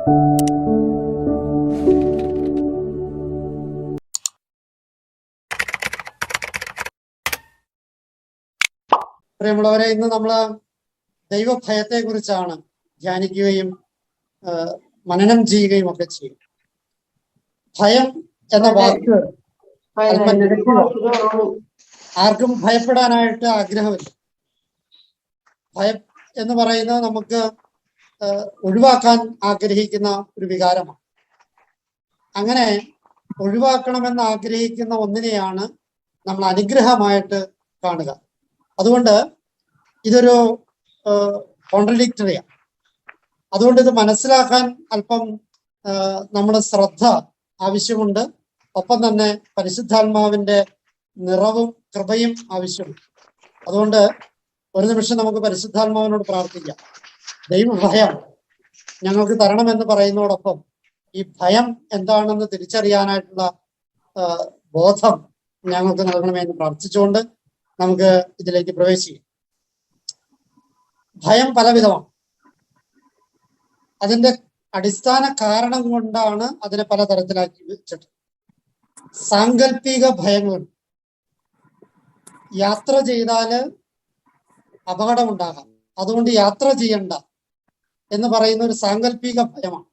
പ്രിയമുള്ളവരെ, ഇന്ന് നമ്മൾ ദൈവഭയത്തെ കുറിച്ചാണ് ധ്യാനിക്കുകയും മനനം ചെയ്യുകയും ഒക്കെ ചെയ്യും. ഭയം എന്ന വാക്ക് ആർക്കും ഭയപ്പെടാനായിട്ട് ആഗ്രഹമില്ല. ഭയം എന്ന് പറയുന്നത് നമുക്ക് ഒഴിവാക്കാൻ ആഗ്രഹിക്കുന്ന ഒരു വികാരമാണ്. അങ്ങനെ ഒഴിവാക്കണമെന്ന് ആഗ്രഹിക്കുന്ന ഒന്നിനെയാണ് നമ്മൾ അനുഗ്രഹമായിട്ട് കാണുക. അതുകൊണ്ട് ഇതൊരു കോൺട്രഡിക്ടറിയാണ്. അതുകൊണ്ട് ഇത് മനസ്സിലാക്കാൻ അല്പം നമ്മുടെ ശ്രദ്ധ ആവശ്യമുണ്ട്. ഒപ്പം തന്നെ പരിശുദ്ധാത്മാവിന്റെ നിറവും കൃപയും ആവശ്യമുണ്ട്. അതുകൊണ്ട് ഒരു നിമിഷം നമുക്ക് പരിശുദ്ധാത്മാവിനോട് പ്രാർത്ഥിക്കാം. ദൈവഭയം ഞങ്ങൾക്ക് തരണമെന്ന് പറയുന്നതോടൊപ്പം ഈ ഭയം എന്താണെന്ന് തിരിച്ചറിയാനായിട്ടുള്ള ബോധം ഞങ്ങൾക്ക് നൽകണമെന്ന് പ്രാർത്ഥിച്ചുകൊണ്ട് നമുക്ക് ഇതിലേക്ക് പ്രവേശിക്കാം. ഭയം പലവിധമാണ്. അതിന്റെ അടിസ്ഥാന കാരണം കൊണ്ടാണ് അതിനെ പലതരത്തിലാക്കി വെച്ചിട്ട്. സാങ്കല്പിക ഭയങ്ങളുണ്ട്. യാത്ര ചെയ്താല് അപകടമുണ്ടാകാം, അതുകൊണ്ട് യാത്ര ചെയ്യണ്ട എന്ന് പറയുന്ന ഒരു സാങ്കല്പിക ഭയമാണ്.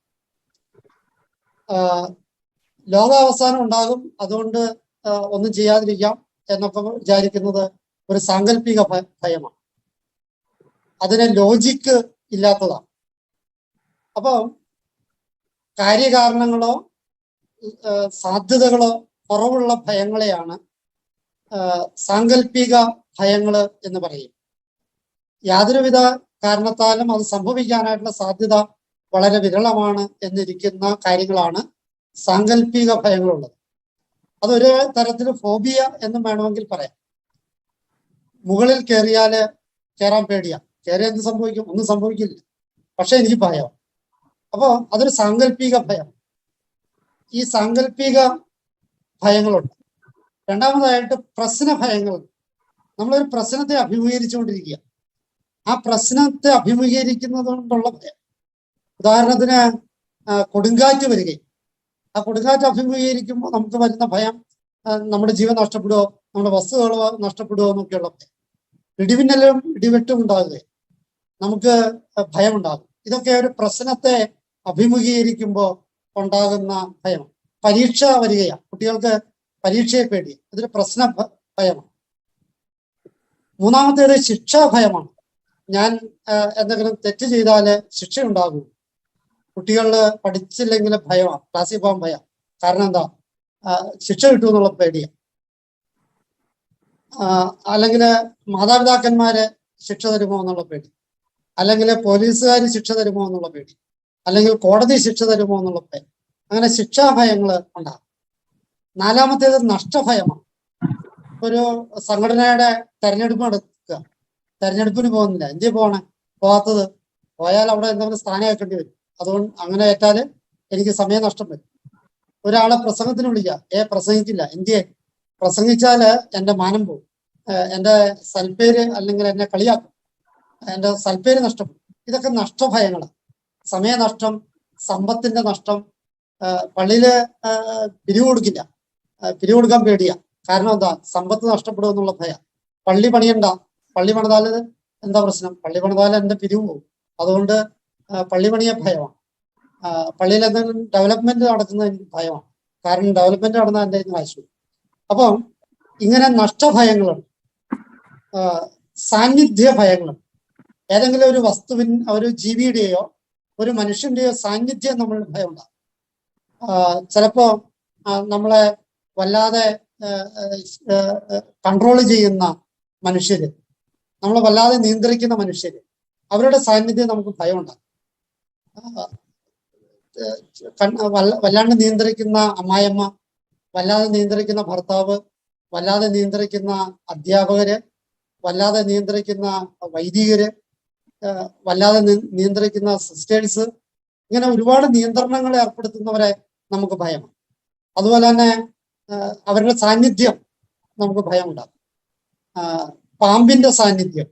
ലോകാവസാനം ഉണ്ടാകും, അതുകൊണ്ട് ഒന്നും ചെയ്യാതിരിക്കാം എന്നൊക്കെ വിചാരിക്കുന്നത് ഒരു സാങ്കല്പിക ഭയമാണ്. അതിന് ലോജിക്ക് ഇല്ലാത്തതാണ്. അപ്പോൾ കാര്യകാരണങ്ങളോ സാധ്യതകളോ കുറവുള്ള ഭയങ്ങളെയാണ് സാങ്കല്പിക ഭയങ്ങൾ എന്ന് പറയും. യാതൊരുവിധ കാരണത്താലും അത് സംഭവിക്കാനായിട്ടുള്ള സാധ്യത വളരെ വിരളമാണ് എന്നിരിക്കുന്ന കാര്യങ്ങളാണ് സാങ്കല്പിക ഭയങ്ങളുള്ളത്. അതൊരു തരത്തിൽ ഫോബിയ എന്നും വേണമെങ്കിൽ പറയാം. മുകളിൽ കയറാൻ പേടിയാ. കയറിയാൽ എന്ത് സംഭവിക്കും? ഒന്നും സംഭവിക്കില്ല, പക്ഷെ എനിക്ക് ഭയം. അപ്പോൾ അതൊരു സാങ്കല്പിക ഭയം. ഈ സാങ്കല്പിക ഭയങ്ങളുണ്ട്. രണ്ടാമതായിട്ട് പ്രശ്ന ഭയങ്ങളുണ്ട്. നമ്മളൊരു പ്രശ്നത്തെ അഭിമുഖീകരിച്ചുകൊണ്ടിരിക്കുക. ആ പ്രശ്നത്തെ അഭിമുഖീകരിക്കുന്നത് കൊണ്ടുള്ള ഭയം. ഉദാഹരണത്തിന് കൊടുങ്കാറ്റ് വരികയും ആ കൊടുങ്കാറ്റ് അഭിമുഖീകരിക്കുമ്പോൾ നമുക്ക് വരുന്ന ഭയം നമ്മുടെ ജീവൻ നഷ്ടപ്പെടുമോ, നമ്മുടെ വസ്തുക്കളോ നഷ്ടപ്പെടുമോ എന്നൊക്കെയുള്ള ഭയം. ഇടിമിന്നലും ഇടിവെട്ടും ഉണ്ടാകുകയും നമുക്ക് ഭയമുണ്ടാകും. ഇതൊക്കെ ഒരു പ്രശ്നത്തെ അഭിമുഖീകരിക്കുമ്പോൾ ഉണ്ടാകുന്ന ഭയം. പരീക്ഷ വരികയാണ്, കുട്ടികൾക്ക് പരീക്ഷയെ പേടി, ഇതൊരു പ്രശ്ന ഭയമാണ്. മൂന്നാമത്തേത് ശിക്ഷാ ഭയമാണ്. ഞാൻ എന്തെങ്കിലും തെറ്റ് ചെയ്താല് ശിക്ഷ ഉണ്ടാകും. കുട്ടികളിൽ പഠിച്ചില്ലെങ്കിൽ ഭയമാണ്, ക്ലാസ്സിൽ പോകാൻ ഭയം. കാരണം എന്താ? ശിക്ഷ കിട്ടുമെന്നുള്ള പേടിയാണ്. അല്ലെങ്കിൽ മാതാപിതാക്കന്മാര് ശിക്ഷ തരുമോ എന്നുള്ള പേടി, അല്ലെങ്കിൽ പോലീസുകാർ ശിക്ഷ തരുമോ എന്നുള്ള പേടി, അല്ലെങ്കിൽ കോടതി ശിക്ഷ തരുമോ എന്നുള്ള പേടി. അങ്ങനെ ശിക്ഷാഭയങ്ങൾ ഉണ്ടാകും. നാലാമത്തേത് നഷ്ടഭയമാണ്. ഒരു സംഘടനയുടെ തെരഞ്ഞെടുപ്പ് നടക്കുക, തെരഞ്ഞെടുപ്പിന് പോകുന്നില്ല, എന്തിനാ പോകണേ? പോകാത്തത്? പോയാൽ അവിടെ എന്തെങ്കിലും സ്ഥാനം ഏൽക്കേണ്ടി വരും. അതുകൊണ്ട് അങ്ങനെ ഏറ്റാല് എനിക്ക് സമയം നഷ്ടം വരും. ഒരാളെ പ്രസംഗത്തിന് വിളിക്കുക, പ്രസംഗിക്കില്ല, എന്തിയെ? പ്രസംഗിച്ചാല് എന്റെ മാനം പോകും, എന്റെ സൽപ്പേര്, അല്ലെങ്കിൽ എന്നെ കളിയാക്കും, എന്റെ സൽപ്പേര് നഷ്ടപ്പെടും. ഇതൊക്കെ നഷ്ടഭയങ്ങളാണ്. സമയനഷ്ടം, സമ്പത്തിന്റെ നഷ്ടം. പള്ളിയില് പിരിവ് കൊടുക്കില്ല, പിരിവ് കൊടുക്കാൻ പേടിയാ. കാരണം എന്താ? സമ്പത്ത് നഷ്ടപ്പെടും എന്നുള്ള ഭയം. പള്ളി പണിയണ്ട, പള്ളി പണിതാല് എന്താ പ്രശ്നം? പള്ളി പണിതാല് എന്റെ പിരിവ് പോകും, അതുകൊണ്ട് പള്ളി പണിയെ ഭയമാണ്. പള്ളിയിൽ എന്തെങ്കിലും ഡെവലപ്മെന്റ് നടക്കുന്നത് എനിക്ക് ഭയമാണ്, കാരണം ഡെവലപ്മെന്റ് നടന്നാൽ എൻ്റെ കാശ് പോകും. അപ്പം ഇങ്ങനെ നഷ്ടഭയങ്ങളുണ്ട്. സാന്നിധ്യ ഭയങ്ങളുണ്ട്. ഏതെങ്കിലും ഒരു ഒരു ജീവിയുടെയോ ഒരു മനുഷ്യന്റെയോ സാന്നിധ്യം നമ്മൾ ഭയം ഉണ്ടാകും. ചിലപ്പോ നമ്മളെ വല്ലാതെ കൺട്രോൾ ചെയ്യുന്ന മനുഷ്യര്, നമ്മളെ വല്ലാതെ നിയന്ത്രിക്കുന്ന മനുഷ്യര്, അവരുടെ സാന്നിധ്യം നമുക്ക് ഭയം ഉണ്ടാകും. വല്ലാണ്ട് നിയന്ത്രിക്കുന്ന അമ്മായിയമ്മ, വല്ലാതെ നിയന്ത്രിക്കുന്ന ഭർത്താവ്, വല്ലാതെ നിയന്ത്രിക്കുന്ന അധ്യാപകര്, വല്ലാതെ നിയന്ത്രിക്കുന്ന വൈദികര്, വല്ലാതെ നിയന്ത്രിക്കുന്ന സിസ്റ്റേഴ്സ്, ഇങ്ങനെ ഒരുപാട് നിയന്ത്രണങ്ങൾ ഏർപ്പെടുത്തുന്നവരെ നമുക്ക് ഭയമാണ്. അതുപോലെ തന്നെ അവരുടെ സാന്നിധ്യം നമുക്ക് ഭയമുണ്ടാകും. പാമ്പിന്റെ സാന്നിധ്യം,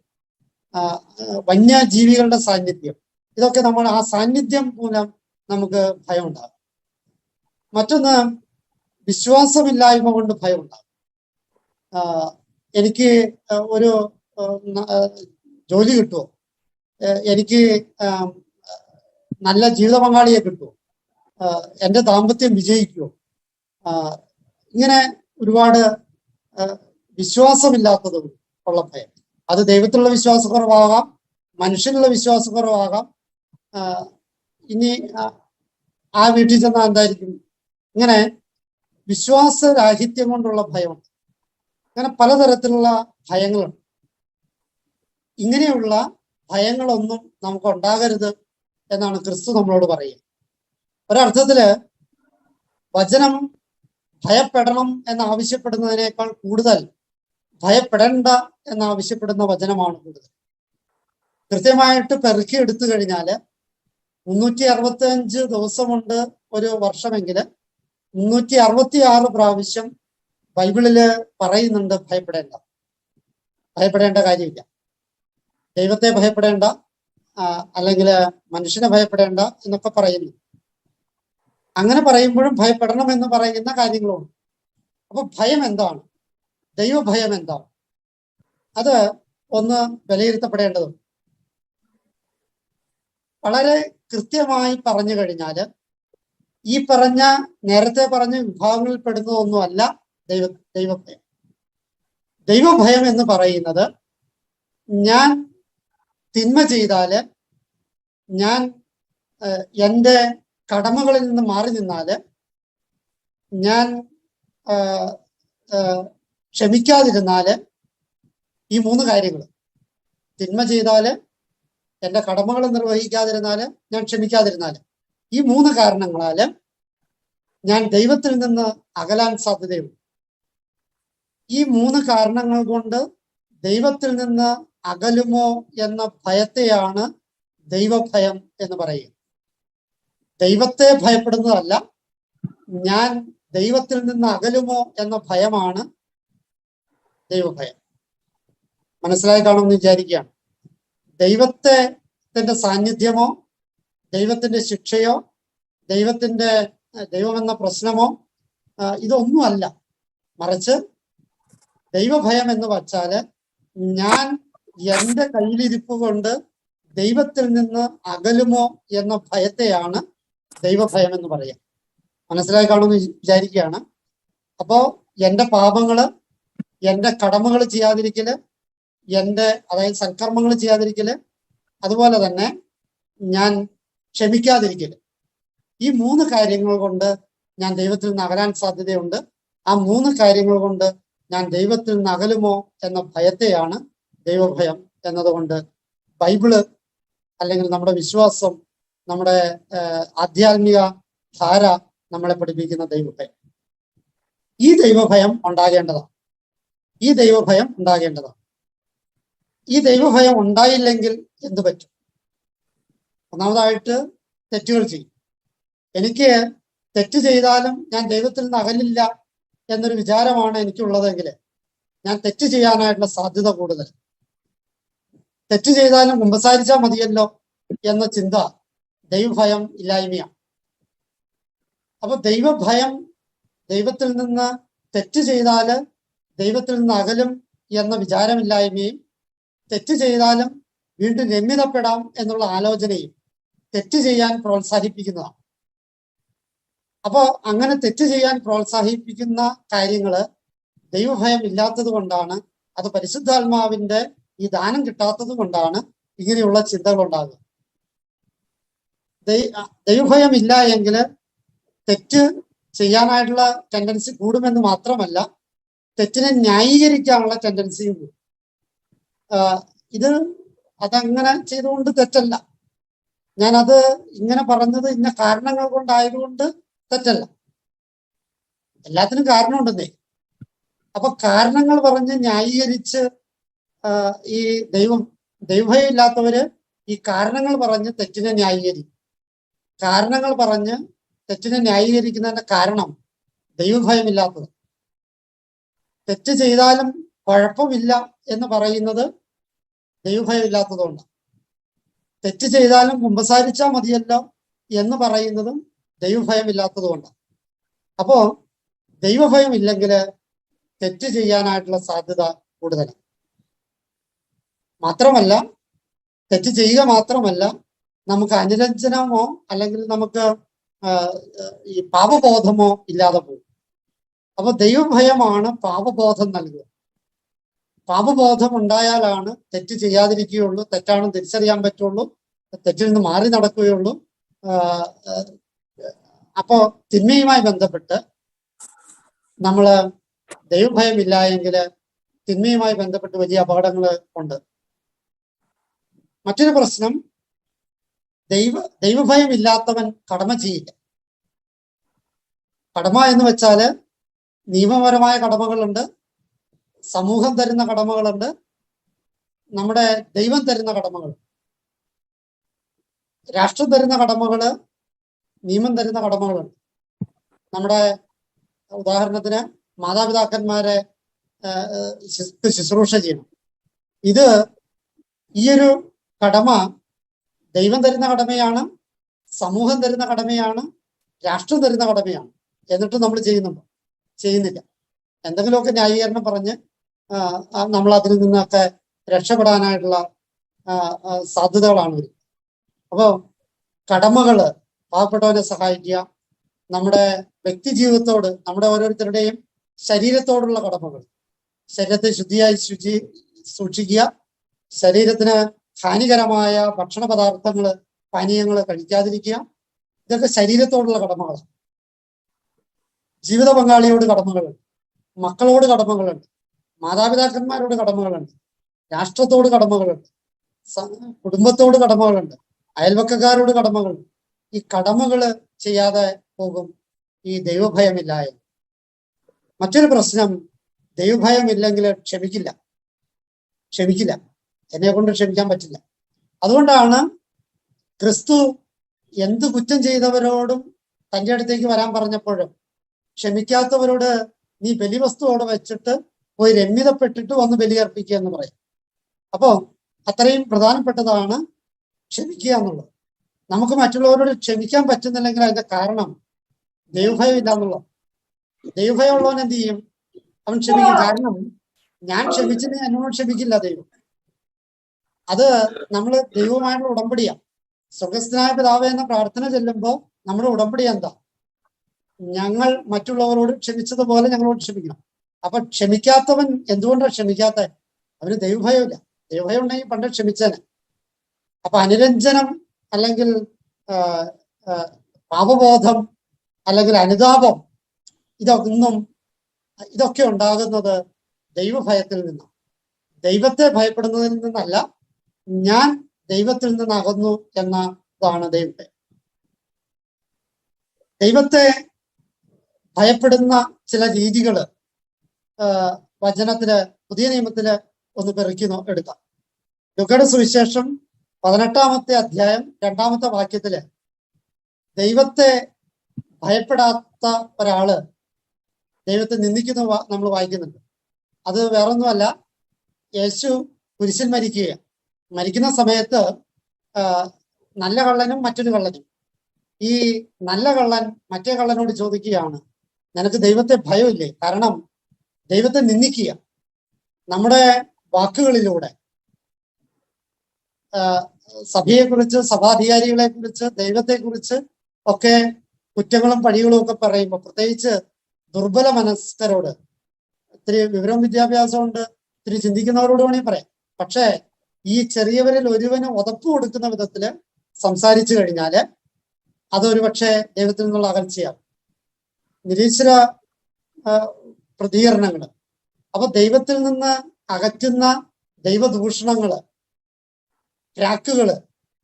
വന്യജീവികളുടെ സാന്നിധ്യം, ഇതൊക്കെ നമ്മൾ ആ സാന്നിധ്യം മൂലം നമുക്ക് ഭയം ഉണ്ടാകും. മറ്റൊന്ന്, വിശ്വാസമില്ലായ്മ കൊണ്ട് ഭയം ഉണ്ടാകും. എനിക്ക് ഒരു ജോലി കിട്ടുമോ, എനിക്ക് നല്ല ജീവിത പങ്കാളിയെ കിട്ടുമോ, എൻ്റെ ദാമ്പത്യം വിജയിക്കുമോ, ഇങ്ങനെ ഒരുപാട് വിശ്വാസമില്ലാത്തത് ഉള്ള ഭയം. അത് ദൈവത്തിലുള്ള വിശ്വാസക്കുറവാകാം, മനുഷ്യനുള്ള വിശ്വാസക്കുറവാകാം. ഇനി ആ വീട്ടിൽ ചെന്നാൽ എന്തായിരിക്കും, ഇങ്ങനെ വിശ്വാസരാഹിത്യം കൊണ്ടുള്ള ഭയമുണ്ട്. അങ്ങനെ പലതരത്തിലുള്ള ഭയങ്ങളുണ്ട്. ഇങ്ങനെയുള്ള ഭയങ്ങളൊന്നും നമുക്ക് ഉണ്ടാകരുത് എന്നാണ് ക്രിസ്തു നമ്മളോട് പറയുക. ഒരർത്ഥത്തില് വചനം ഭയപ്പെടണം എന്നാവശ്യപ്പെടുന്നതിനേക്കാൾ കൂടുതൽ ഭയപ്പെടേണ്ട എന്നാവശ്യപ്പെടുന്ന വചനമാണ് കൂടുതൽ. കൃത്യമായിട്ട് പെറുക്കി എടുത്തു കഴിഞ്ഞാല് 365 ദിവസമുണ്ട് ഒരു വർഷമെങ്കില് 366 പ്രാവശ്യം ബൈബിളില് പറയുന്നുണ്ട് ഭയപ്പെടേണ്ട കാര്യമില്ല. ദൈവത്തെ ഭയപ്പെടേണ്ട, അല്ലെങ്കിൽ മനുഷ്യനെ ഭയപ്പെടേണ്ട എന്നൊക്കെ പറയുന്നു. അങ്ങനെ പറയുമ്പോഴും ഭയപ്പെടണം എന്ന് പറയുന്ന കാര്യങ്ങളുണ്ട്. അപ്പൊ ഭയം എന്താണ്, ദൈവഭയം എന്താണ്, അത് ഒന്ന് വിലയിരുത്തപ്പെടേണ്ടതുണ്ട്. വളരെ കൃത്യമായി പറഞ്ഞു കഴിഞ്ഞാല് ഈ നേരത്തെ പറഞ്ഞ വിഭാഗങ്ങളിൽ പെടുന്നതൊന്നുമല്ല ദൈവഭയം. ദൈവഭയം എന്ന് പറയുന്നത്, ഞാൻ തിന്മ ചെയ്താല്, ഞാൻ എൻ്റെ കടമകളിൽ നിന്ന് മാറി നിന്നാല്, ഞാൻ ക്ഷമിക്കാതിരുന്നാല്, ഈ 3 കാര്യങ്ങൾ, തിന്മ ചെയ്താല്, എൻ്റെ കടമകൾ നിർവഹിക്കാതിരുന്നാല്, ഞാൻ ക്ഷമിക്കാതിരുന്നാല്, ഈ 3 കാരണങ്ങളാല് ഞാൻ ദൈവത്തിൽ നിന്ന് അകലാൻ സാധ്യതയുണ്ട്. ഈ 3 കാരണങ്ങൾ കൊണ്ട് ദൈവത്തിൽ നിന്ന് അകലുമോ എന്ന ഭയത്തെയാണ് ദൈവഭയം എന്ന് പറയുക. ദൈവത്തെ ഭയപ്പെടുന്നതല്ല, ഞാൻ ദൈവത്തിൽ നിന്ന് അകലുമോ എന്ന ഭയമാണ് ദൈവഭയം. മനസ്സിലായി കാണുമെന്ന് വിചാരിക്കുകയാണ്. ദൈവത്തിന്റെ സാന്നിധ്യമോ, ദൈവത്തിന്റെ ശിക്ഷയോ, ദൈവമെന്ന പ്രശ്നമോ ഇതൊന്നുമല്ല. മറിച്ച് ദൈവഭയം എന്ന് വച്ചാല്, ഞാൻ എൻ്റെ കയ്യിലിരിപ്പ് കൊണ്ട് ദൈവത്തിൽ നിന്ന് അകലുമോ എന്ന ഭയത്തെയാണ് ദൈവഭയം എന്ന് പറയാം. മനസ്സിലായി കാണുമെന്ന് വിചാരിക്കുകയാണ്. അപ്പോ എൻ്റെ പാപങ്ങള്, എൻ്റെ കടമകൾ ചെയ്യാതിരിക്കല്, അതായത് സൽക്കർമ്മങ്ങൾ ചെയ്യാതിരിക്കല്, അതുപോലെ തന്നെ ഞാൻ ക്ഷമിക്കാതിരിക്കല്, ഈ 3 കാര്യങ്ങൾ കൊണ്ട് ഞാൻ ദൈവത്തിൽ നിന്ന് അകലാൻ സാധ്യതയുണ്ട്. ആ 3 കാര്യങ്ങൾ കൊണ്ട് ഞാൻ ദൈവത്തിൽ നിന്ന് അകലുമോ എന്ന ഭയത്തെയാണ് ദൈവഭയം എന്നതുകൊണ്ട് ബൈബിള്, അല്ലെങ്കിൽ നമ്മുടെ വിശ്വാസം, നമ്മുടെ ആധ്യാത്മിക ധാര നമ്മളെ പഠിപ്പിക്കുന്ന ദൈവഭയം. ഈ ദൈവഭയം ഉണ്ടാകേണ്ടതാണ്. ഈ ദൈവഭയം ഉണ്ടായില്ലെങ്കിൽ എന്ത് പറ്റും? ഒന്നാമതായിട്ട് തെറ്റുകൾ ചെയ്യും. എനിക്ക് തെറ്റ് ചെയ്താലും ഞാൻ ദൈവത്തിൽ നിന്ന് അകലില്ല എന്നൊരു വിചാരമാണ് എനിക്കുള്ളതെങ്കിൽ ഞാൻ തെറ്റ് ചെയ്യാനായിട്ടുള്ള സാധ്യത കൂടുതൽ. തെറ്റ് ചെയ്താലും കുമ്പസാരിച്ചാൽ മതിയല്ലോ എന്ന ചിന്ത ദൈവഭയം ഇല്ലായ്മയാണ്. അപ്പൊ ദൈവഭയം, ദൈവത്തിൽ നിന്ന് തെറ്റ് ചെയ്താല് ദൈവത്തിൽ നിന്ന് അകലും എന്ന വിചാരമില്ലായ്മയും, തെറ്റ് ചെയ്താലും വീണ്ടും രമ്യതപ്പെടാം എന്നുള്ള ആലോചനയും തെറ്റ് ചെയ്യാൻ പ്രോത്സാഹിപ്പിക്കുന്നതാണ്. അപ്പോ അങ്ങനെ തെറ്റ് ചെയ്യാൻ പ്രോത്സാഹിപ്പിക്കുന്ന കാര്യങ്ങള് ദൈവഭയം ഇല്ലാത്തത് കൊണ്ടാണ്, അത് പരിശുദ്ധാത്മാവിന്റെ ഈ ദാനം കിട്ടാത്തത് കൊണ്ടാണ് ഇങ്ങനെയുള്ള ചിന്തകൾ ഉണ്ടാകുക. ദൈവഭയം ഇല്ല എങ്കിൽ തെറ്റ് ചെയ്യാനായിട്ടുള്ള ടെൻഡൻസി കൂടുമെന്ന് മാത്രമല്ല, തെറ്റിനെ ന്യായീകരിക്കാനുള്ള ടെൻഡൻസിയും കൂടും. അതങ്ങനെ ചെയ്തുകൊണ്ട് തെറ്റല്ല, ഞാനത് ഇങ്ങനെ പറഞ്ഞത് ഇന്ന കാരണങ്ങൾ കൊണ്ടായതുകൊണ്ട് തെറ്റല്ല. എല്ലാത്തിനും കാരണമുണ്ടെന്നേ. അപ്പൊ കാരണങ്ങൾ പറഞ്ഞ് ന്യായീകരിച്ച് ഈ ദൈവഭയം ഇല്ലാത്തവര് ഈ കാരണങ്ങൾ പറഞ്ഞ് തെറ്റിനെ ന്യായീകരിക്കും. കാരണങ്ങൾ പറഞ്ഞ് തെറ്റിനെ ന്യായീകരിക്കുന്നതിന്റെ കാരണം ദൈവഭയമില്ലാത്തത്. തെറ്റ് ചെയ്താലും കുഴപ്പമില്ല എന്ന് പറയുന്നത് ദൈവഭയം ഇല്ലാത്തതുകൊണ്ടാണ്. തെറ്റ് ചെയ്താലും കുമ്പസാരിച്ചാൽ മതിയല്ലോ എന്ന് പറയുന്നതും ദൈവഭയം ഇല്ലാത്തതുകൊണ്ടാണ്. അപ്പോ ദൈവഭയം ഇല്ലെങ്കിൽ തെറ്റ് ചെയ്യാനായിട്ടുള്ള സാധ്യത കൂടുതലാണ്. മാത്രമല്ല, തെറ്റ് ചെയ്യുക മാത്രമല്ല, നമുക്ക് അനുരഞ്ജനമോ അല്ലെങ്കിൽ നമുക്ക് ഈ പാപബോധമോ ഇല്ലാതെ പോകും. അപ്പൊ ദൈവഭയമാണ് പാപബോധം നൽകുക. പാപബോധം ഉണ്ടായാലാണ് തെറ്റ് ചെയ്യാതിരിക്കുകയുള്ളൂ, തെറ്റാണെന്ന് തിരിച്ചറിയാൻ പറ്റുള്ളൂ, തെറ്റിൽ നിന്ന് മാറി നടക്കുകയുള്ളൂ. അപ്പോ തിന്മയുമായി ബന്ധപ്പെട്ട് നമ്മള് ദൈവഭയം ഇല്ല എങ്കിൽ തിന്മയുമായി ബന്ധപ്പെട്ട് വലിയ അപകടങ്ങൾ ഉണ്ട്. മറ്റൊരു പ്രശ്നം, ദൈവഭയം ഇല്ലാത്തവൻ കടമ ചെയ്യില്ല. കടമ എന്ന് വെച്ചാല് നിയമപരമായ കടമകളുണ്ട്, സമൂഹം തരുന്ന കടമകളുണ്ട്, നമ്മുടെ ദൈവം തരുന്ന കടമകൾ, രാഷ്ട്രം തരുന്ന കടമകള്, നിയമം തരുന്ന കടമകളുണ്ട്. നമ്മുടെ ഉദാഹരണത്തിന് മാതാപിതാക്കന്മാരെ ശുശ്രൂഷ ചെയ്യണം. ഇത് ഈയൊരു കടമ ദൈവം തരുന്ന കടമയാണ്, സമൂഹം തരുന്ന കടമയാണ്, രാഷ്ട്രം തരുന്ന കടമയാണ്. എന്നിട്ട് നമ്മൾ ചെയ്യുന്നില്ല. എന്തെങ്കിലുമൊക്കെ ന്യായീകരണം പറഞ്ഞ് നമ്മൾ അതിൽ നിന്നൊക്കെ രക്ഷപ്പെടാനായിട്ടുള്ള സാധ്യതകളാണ് വരുന്നത്. അപ്പോൾ കടമകള് പാവപ്പെട്ടവനെ സഹായിക്കുക, നമ്മുടെ വ്യക്തി ജീവിതത്തോട്, നമ്മുടെ ഓരോരുത്തരുടെയും ശരീരത്തോടുള്ള കടമകൾ, ശരീരത്തെ ശുദ്ധിയായി സൂക്ഷിക്കുക, ശരീരത്തിന് ഹാനികരമായ ഭക്ഷണ പദാർത്ഥങ്ങള്, പാനീയങ്ങള് കഴിക്കാതിരിക്കുക, ഇതൊക്കെ ശരീരത്തോടുള്ള കടമകളാണ്. ജീവിത പങ്കാളിയോട് കടമകളുണ്ട്, മക്കളോട് കടമകളുണ്ട്, മാതാപിതാക്കന്മാരോട് കടമകളുണ്ട്, രാഷ്ട്രത്തോട് കടമകളുണ്ട്, കുടുംബത്തോട് കടമകളുണ്ട്, അയൽവക്കക്കാരോട് കടമകളുണ്ട്. ഈ കടമകള് ചെയ്യാതെ പോകും ഈ ദൈവഭയമില്ലായ. മറ്റൊരു പ്രശ്നം, ദൈവഭയമില്ലെങ്കിൽ ക്ഷമിക്കില്ല. എന്നെ കൊണ്ട് ക്ഷമിക്കാൻ പറ്റില്ല. അതുകൊണ്ടാണ് ക്രിസ്തു എന്ത് കുറ്റം ചെയ്തവരോടും തൻ്റെ അടുത്തേക്ക് വരാൻ പറഞ്ഞപ്പോഴും ക്ഷമിക്കാത്തവരോട് നീ ബലിവസ്തുവോടെ വെച്ചിട്ട് പോയി രമ്യതപ്പെട്ടിട്ട് വന്ന് ബലിയർപ്പിക്കുക എന്ന് പറയും. അപ്പോ അത്രയും പ്രധാനപ്പെട്ടതാണ് ക്ഷമിക്കുക എന്നുള്ളത്. നമുക്ക് മറ്റുള്ളവരോട് ക്ഷമിക്കാൻ പറ്റുന്നില്ലെങ്കിൽ അതിന്റെ കാരണം ദൈവഭയം ഇല്ല എന്നുള്ളത്. ദൈവഭയം ഉള്ളവൻ എന്ത് ചെയ്യും? അവൻ ക്ഷമിക്കും. കാരണം ഞാൻ ക്ഷമിച്ചതിന് എന്നോട് ക്ഷമിക്കില്ല ദൈവം. അത് നമ്മൾ ദൈവവുമായുള്ള ഉടമ്പടിയാണ്. സ്വർഗസ്ഥനായ പിതാവേ എന്ന പ്രാർത്ഥന ചെല്ലുമ്പോൾ നമ്മുടെ ഉടമ്പടി എന്താ? ഞങ്ങൾ മറ്റുള്ളവരോട് ക്ഷമിച്ചതുപോലെ ഞങ്ങളോട് ക്ഷമിക്കണം. അപ്പൊ ക്ഷമിക്കാത്തവൻ എന്തുകൊണ്ടാണ് ക്ഷമിക്കാത്ത? അവന് ദൈവഭയമില്ല. ദൈവഭയം ഉണ്ടെങ്കിൽ പണ്ട് ക്ഷമിച്ചേനെ. അപ്പൊ അനുരഞ്ജനം അല്ലെങ്കിൽ പാപബോധം അല്ലെങ്കിൽ അനുതാപം ഇതൊക്കെ ഉണ്ടാകുന്നത് ദൈവഭയത്തിൽ നിന്നാണ്. ദൈവത്തെ ഭയപ്പെടുന്നതിൽ നിന്നല്ല, ഞാൻ ദൈവത്തിൽ നിന്നകന്നു എന്നതാണ് ദൈവഭയം. ദൈവത്തെ ഭയപ്പെടുന്ന ചില രീതികള് വചനത്തില്, പുതിയ നിയമത്തില് ഒന്ന് എടുക്കാം. ലൂക്കയുടെ സുവിശേഷം 18-ാമത്തെ അധ്യായം 2-ാമത്തെ വാക്യത്തില് ദൈവത്തെ ഭയപ്പെടാത്ത ഒരാള് ദൈവത്തെ നിന്ദിക്കുന്ന നമ്മൾ വായിക്കുന്നുണ്ട്. അത് വേറൊന്നുമല്ല, യേശു കുരിശിൽ മരിക്കുന്ന സമയത്ത് നല്ല കള്ളനും മറ്റൊരു കള്ളനും, ഈ നല്ല കള്ളൻ മറ്റേ കള്ളനോട് ചോദിക്കുകയാണ്, നിനക്ക് ദൈവത്തെ ഭയമില്ലേ? കാരണം ദൈവത്തെ നിന്ദിക്കുക, നമ്മുടെ വാക്കുകളിലൂടെ സഭയെക്കുറിച്ച്, സഭാധികാരികളെ കുറിച്ച്, ദൈവത്തെക്കുറിച്ച് ഒക്കെ കുറ്റങ്ങളും പഴികളും ഒക്കെ പറയുമ്പോൾ, പ്രത്യേകിച്ച് ദുർബല മനസ്കരോട്, ഇത്തിരി വിവരവും വിദ്യാഭ്യാസമുണ്ട്, ഇത്തിരി ചിന്തിക്കുന്നവരോട് വേണമെങ്കിൽ പറയാം. പക്ഷേ ഈ ചെറിയവരിൽ ഒരുവന് ഉതപ്പ് കൊടുക്കുന്ന വിധത്തില് സംസാരിച്ചു കഴിഞ്ഞാല് അതൊരു പക്ഷേ ദൈവത്തിൽ നിന്നുള്ള അകൽച്ചയാണ്, നിരീശ്വര പ്രതികരണങ്ങള്. അപ്പൊ ദൈവത്തിൽ നിന്ന് അകറ്റുന്ന ദൈവദൂഷണങ്ങള്, രാക്കുകള്,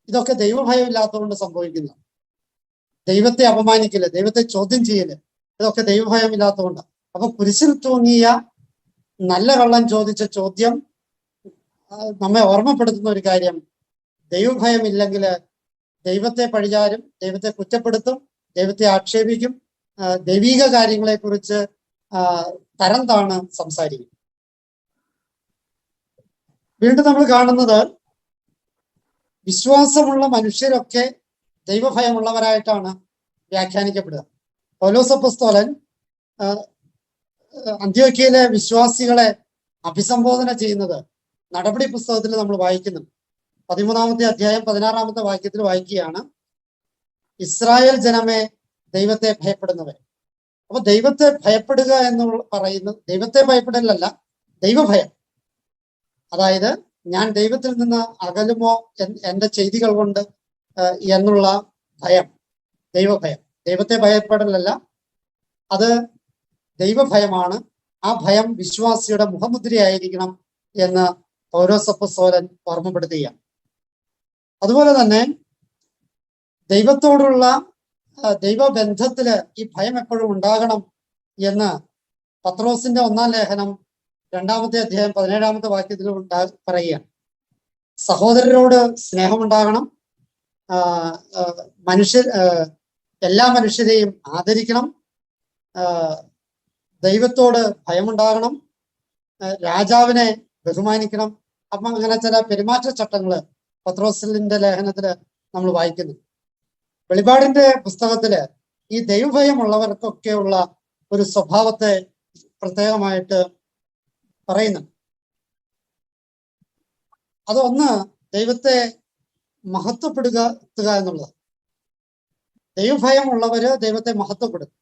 ഇതൊക്കെ ദൈവഭയം ഇല്ലാത്തതുകൊണ്ട് സംഭവിക്കുന്നു. ദൈവത്തെ അപമാനിക്കല്, ദൈവത്തെ ചോദ്യം ചെയ്യല്, ഇതൊക്കെ ദൈവഭയം ഇല്ലാത്തതുകൊണ്ടാണ്. അപ്പൊ കുരിശിൽ തൂങ്ങിയ നല്ല കള്ളൻ ചോദിച്ച ചോദ്യം നമ്മെ ഓർമ്മപ്പെടുത്തുന്ന ഒരു കാര്യം, ദൈവഭയം ഇല്ലെങ്കിൽ ദൈവത്തെ പഴിചാരും, ദൈവത്തെ കുറ്റപ്പെടുത്തും, ദൈവത്തെ ആക്ഷേപിക്കും, ദൈവിക കാര്യങ്ങളെ കുറിച്ച് തരം താണ് സംസാരിക്കും. വീണ്ടും നമ്മൾ കാണുന്നത്, വിശ്വാസമുള്ള മനുഷ്യരൊക്കെ ദൈവഭയമുള്ളവരായിട്ടാണ് വ്യാഖ്യാനിക്കപ്പെടുക. പൗലോസ് അപ്പോസ്തലൻ അന്ത്യോക്യയിലെ വിശ്വാസികളെ അഭിസംബോധന ചെയ്യുന്നത് നടപടി പുസ്തകത്തിൽ നമ്മൾ വായിക്കുന്നുണ്ട്. 13-ാമത്തെ അധ്യായം 16-ാമത്തെ വാക്യത്തിൽ വായിക്കുകയാണ്, ഇസ്രായേൽ ജനമേ ദൈവത്തെ ഭയപ്പെടുന്നവർ. അപ്പൊ ദൈവത്തെ ഭയപ്പെടുക എന്ന് പറയുന്നത് ദൈവത്തെ ഭയപ്പെടലല്ല, ദൈവഭയം. അതായത് ഞാൻ ദൈവത്തിൽ നിന്ന് അകലുമോ എന്റെ ചെയ്തികൾ കൊണ്ട് എന്നുള്ള ഭയം, ദൈവഭയം. ദൈവത്തെ ഭയപ്പെടലല്ല, അത് ദൈവഭയമാണ്. ആ ഭയം വിശ്വാസിയുടെ മുഖമുദ്രയായിരിക്കണം എന്ന് പൗലോസ് അപ്പോസ്തലൻ ഓർമ്മപ്പെടുത്തുകയാണ്. അതുപോലെ തന്നെ ദൈവത്തോടുള്ള ദൈവബന്ധത്തില് ഈ ഭയം എപ്പോഴും ഉണ്ടാകണം എന്ന് പത്രോസിന്റെ 1-ാം ലേഖനം 2-ാമത്തെ അധ്യായം 17-ാമത്തെ വാക്യത്തിൽ പറയുകയാണ്. സഹോദരരോട് സ്നേഹമുണ്ടാകണം, എല്ലാ മനുഷ്യരെയും ആദരിക്കണം, ദൈവത്തോട് ഭയമുണ്ടാകണം, രാജാവിനെ ബഹുമാനിക്കണം. അപ്പം അങ്ങനെ ചില പെരുമാറ്റച്ചട്ടങ്ങള് പത്രോസിന്റെ ലേഖനത്തില് നമ്മൾ വായിക്കുന്നു. വെളിപാടിന്റെ പുസ്തകത്തില് ഈ ദൈവഭയമുള്ളവർക്കൊക്കെയുള്ള ഒരു സ്വഭാവത്തെ പ്രത്യേകമായിട്ട് പറയുന്നുണ്ട്. അതൊന്ന് ദൈവത്തെ മഹത്വപ്പെടുത്തുക എന്നുള്ളത്. ദൈവഭയമുള്ളവര് ദൈവത്തെ മഹത്വപ്പെടുത്തും.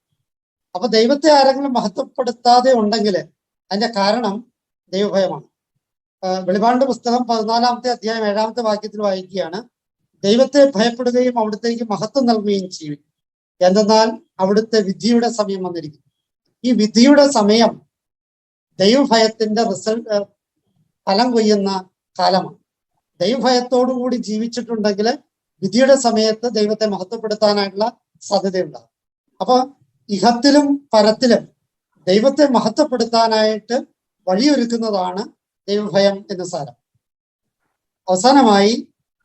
അപ്പൊ ദൈവത്തെ ആരെങ്കിലും മഹത്വപ്പെടുത്താതെ ഉണ്ടെങ്കിൽ അതിന്റെ കാരണം ദൈവഭയമാണ്. വെളിപാടിന്റെ പുസ്തകം 14-ാമത്തെ അധ്യായം 7-ാമത്തെ വാക്യത്തിൽ വായിക്കുകയാണ്, ദൈവത്തെ ഭയപ്പെടുകയും അവിടുത്തേക്ക് മഹത്വം നൽകുകയും ചെയ്യും, എന്തെന്നാൽ അവിടുത്തെ വിധിയുടെ സമയം വന്നിരിക്കും. ഈ വിധിയുടെ സമയം ദൈവഭയത്തിന്റെ ഫലം കൊയ്യുന്ന കാലമാണ്. ദൈവഭയത്തോടുകൂടി ജീവിച്ചിട്ടുണ്ടെങ്കിൽ വിധിയുടെ സമയത്ത് ദൈവത്തെ മഹത്വപ്പെടുത്താനായിട്ടുള്ള സാധ്യതയുണ്ടാകും. അപ്പൊ ഇഹത്തിലും പരത്തിലും ദൈവത്തെ മഹത്വപ്പെടുത്താനായിട്ട് വഴിയൊരുക്കുന്നതാണ് ദൈവഭയം എന്ന് സാരം. അവസാനമായി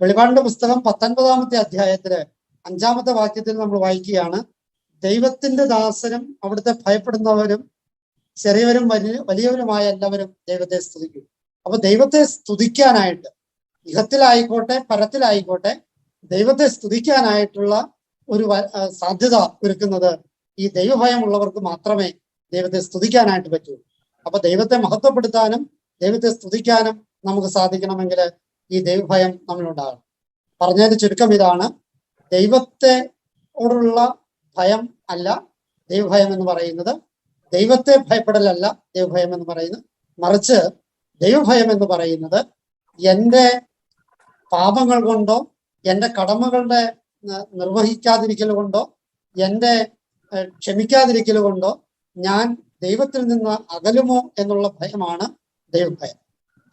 വെളിപാടിന്റെ പുസ്തകം 19-ാമത്തെ അധ്യായത്തില് 5-ാമത്തെ വാക്യത്തിൽ നമ്മൾ വായിക്കുകയാണ്, ദൈവത്തിന്റെ ദാസരും അവിടുത്തെ ഭയപ്പെടുന്നവരും ചെറിയവരും വലിയവരുമായ എല്ലാവരും ദൈവത്തെ സ്തുതിക്കും. അപ്പൊ ദൈവത്തെ സ്തുതിക്കാനായിട്ട് ഇഹത്തിലായിക്കോട്ടെ പരത്തിലായിക്കോട്ടെ ദൈവത്തെ സ്തുതിക്കാനായിട്ടുള്ള ഒരു സാധ്യത ഒരുക്കുന്നത് ഈ ദൈവഭയമുള്ളവർക്ക് മാത്രമേ ദൈവത്തെ സ്തുതിക്കാനായിട്ട് പറ്റൂ. അപ്പൊ ദൈവത്തെ മഹത്വപ്പെടുത്താനും ദൈവത്തെ സ്തുതിക്കാനും നമുക്ക് സാധിക്കണമെങ്കിൽ ഈ ദൈവഭയം നമ്മളുണ്ടാകണം. പറഞ്ഞതിന്റെ ചുരുക്കം ഇതാണ്, ദൈവത്തോടുള്ള ഭയം അല്ല ദൈവഭയം എന്ന് പറയുന്നത്, ദൈവത്തെ ഭയപ്പെടലല്ല ദൈവഭയം എന്ന് പറയുന്നത്. മറിച്ച് ദൈവഭയം എന്ന് പറയുന്നത് എൻ്റെ പാപങ്ങൾ കൊണ്ടോ എൻ്റെ കടമകളുടെ നിർവഹിക്കാതിരിക്കൽ കൊണ്ടോ എൻ്റെ ക്ഷമിക്കാതിരിക്കൽ കൊണ്ടോ ഞാൻ ദൈവത്തിൽ നിന്ന് അകലുമോ എന്നുള്ള ഭയമാണ് ദൈവഭയം.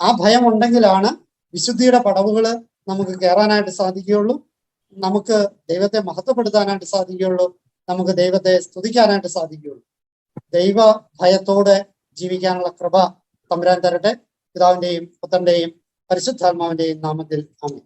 ആ ഭയം ഉണ്ടെങ്കിലാണ് വിശുദ്ധിയുടെ പടവുകൾ നമുക്ക് കയറാനായിട്ട് സാധിക്കുകയുള്ളൂ, നമുക്ക് ദൈവത്തെ മഹത്വപ്പെടുത്താനായിട്ട് സാധിക്കുകയുള്ളൂ, നമുക്ക് ദൈവത്തെ സ്തുതിക്കാനായിട്ട് സാധിക്കുകയുള്ളൂ. ദൈവ ഭയത്തോടെ ജീവിക്കാനുള്ള കൃപ തമ്പുരാൻ തരട്ടെ. പിതാവിന്റെയും പുത്രന്റെയും പരിശുദ്ധാത്മാവിന്റെയും നാമത്തിൽ ആമേൻ.